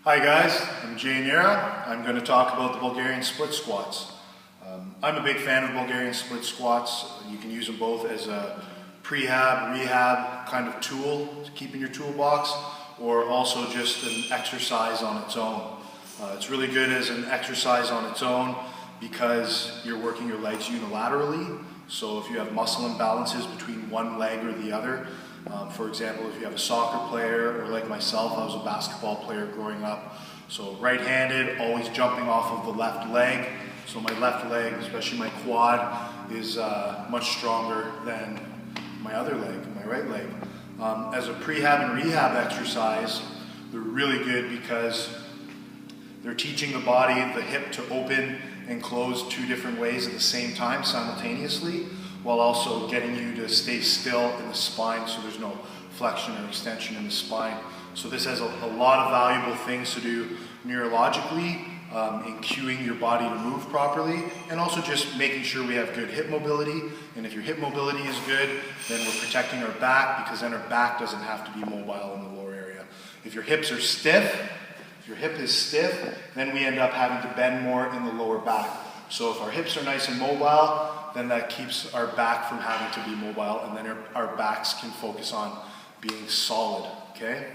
Hi guys, I'm Jay Nera. I'm going to talk about the Bulgarian Split Squats. I'm a big fan of Bulgarian Split Squats. You can use them both as a prehab, rehab kind of tool to keep in your toolbox, or also just an exercise on its own. It's really good as an exercise on its own because you're working your legs unilaterally. So if you have muscle imbalances between one leg or the other, for example, if you have a soccer player, or like myself, I was a basketball player growing up. So right-handed, always jumping off of the left leg. So my left leg, especially my quad, is much stronger than my other leg, my right leg. As a prehab and rehab exercise, they're really good because they're teaching the body, the hip, to open and close two different ways at the same time, simultaneously, while also getting you to stay still in the spine so there's no flexion or extension in the spine. So this has a lot of valuable things to do neurologically, in cueing your body to move properly, and also just making sure we have good hip mobility. And if your hip mobility is good, then we're protecting our back, because then our back doesn't have to be mobile in the lower area. If your hips are stiff, if your hip is stiff, then we end up having to bend more in the lower back. So if our hips are nice and mobile, then that keeps our back from having to be mobile, and then our backs can focus on being solid, okay?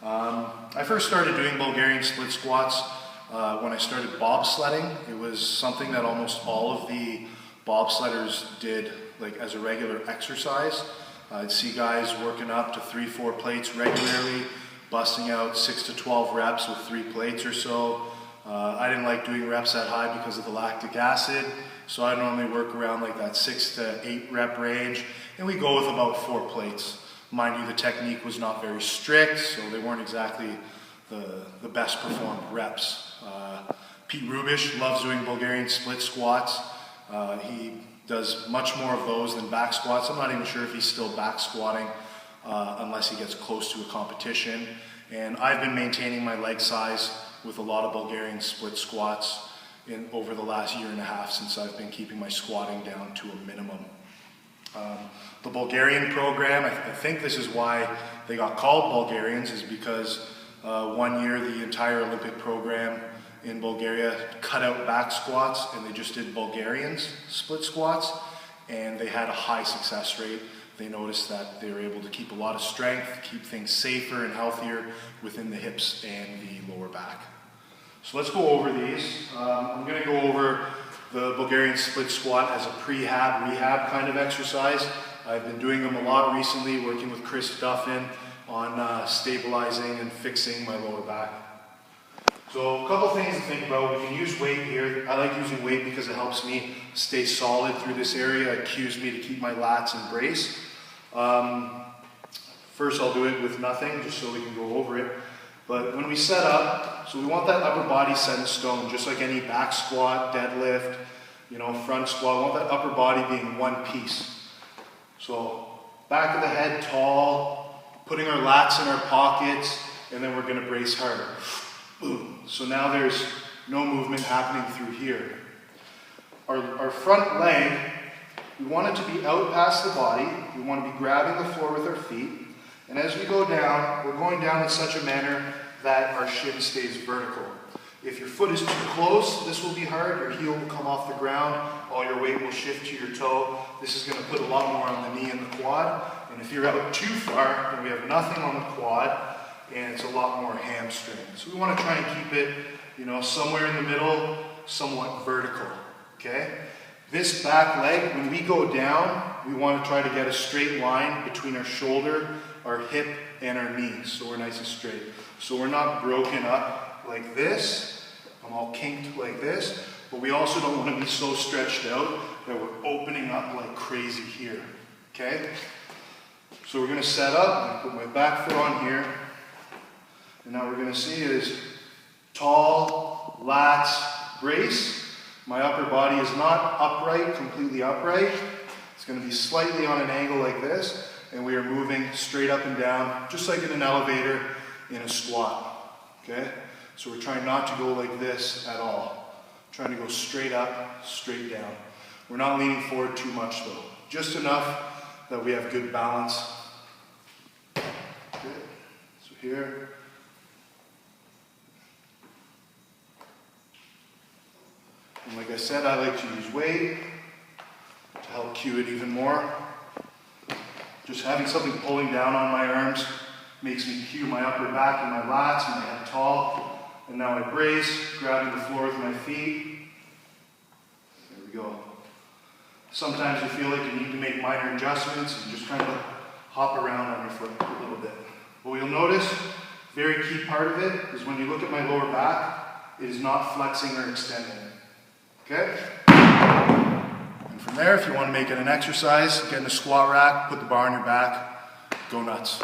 I first started doing Bulgarian split squats when I started bobsledding. It was something that almost all of the bobsledders did, like as a regular exercise. I'd see guys working up to 3-4 plates regularly, busting out 6 to 12 reps with 3 plates or so. I didn't like doing reps that high because of the lactic acid, so I normally work around like that 6 to 8 rep range, and we go with about 4 plates. Mind you, the technique was not very strict, so they weren't exactly the best performed reps. Pete Rubish loves doing Bulgarian split squats. He does much more of those than back squats. I'm not even sure if he's still back squatting unless he gets close to a competition. And I've been maintaining my leg size with a lot of Bulgarian split squats over the last year and a half, since I've been keeping my squatting down to a minimum. The Bulgarian program, I think this is why they got called Bulgarians, is because one year the entire Olympic program in Bulgaria cut out back squats and they just did Bulgarians split squats, and they had a high success rate. They noticed that they were able to keep a lot of strength, keep things safer and healthier within the hips and the lower back. So let's go over these. I'm going to go over the Bulgarian split squat as a prehab, rehab kind of exercise. I've been doing them a lot recently, working with Chris Duffin on stabilizing and fixing my lower back. So a couple things to think about. We can use weight here. I like using weight because it helps me stay solid through this area. It cues me to keep my lats in brace. First I'll do it with nothing, just so we can go over it. But when we set up, so we want that upper body set in stone, just like any back squat, deadlift, front squat. We want that upper body being one piece. So back of the head tall, putting our lats in our pockets, and then we're going to brace hard. Boom. So now there's no movement happening through here. Our front leg, we want it to be out past the body. We want to be grabbing the floor with our feet. And as we go down, we're going down in such a manner that our shin stays vertical. If your foot is too close, this will be hard. Your heel will come off the ground. All your weight will shift to your toe. This is going to put a lot more on the knee and the quad. And if you're out too far, then we have nothing on the quad, and it's a lot more hamstring. So we want to try and keep it, somewhere in the middle, somewhat vertical, okay? This back leg, when we go down, we want to try to get a straight line between our shoulder, our hip, and our knees, so we're nice and straight. So we're not broken up like this, I'm all kinked like this, but we also don't want to be so stretched out that we're opening up like crazy here, okay? So we're going to set up, I'm going to put my back foot on here, and now we're going to see is tall, lats, brace. My upper body is not upright, completely upright. It's going to be slightly on an angle like this, and we are moving straight up and down, just like in an elevator in a squat, okay? So we're trying not to go like this at all. Trying to go straight up, straight down. We're not leaning forward too much though. Just enough that we have good balance. Good. So here, And like I said, I like to use weight to help cue it even more. Just having something pulling down on my arms makes me cue my upper back and my lats and my head tall. And now I brace, grabbing the floor with my feet. There we go. Sometimes you feel like you need to make minor adjustments and just kind of hop around on your foot a little bit. What you'll notice, very key part of it, is when you look at my lower back, it is not flexing or extending. Okay? And from there, if you want to make it an exercise, get in a squat rack, put the bar on your back, go nuts.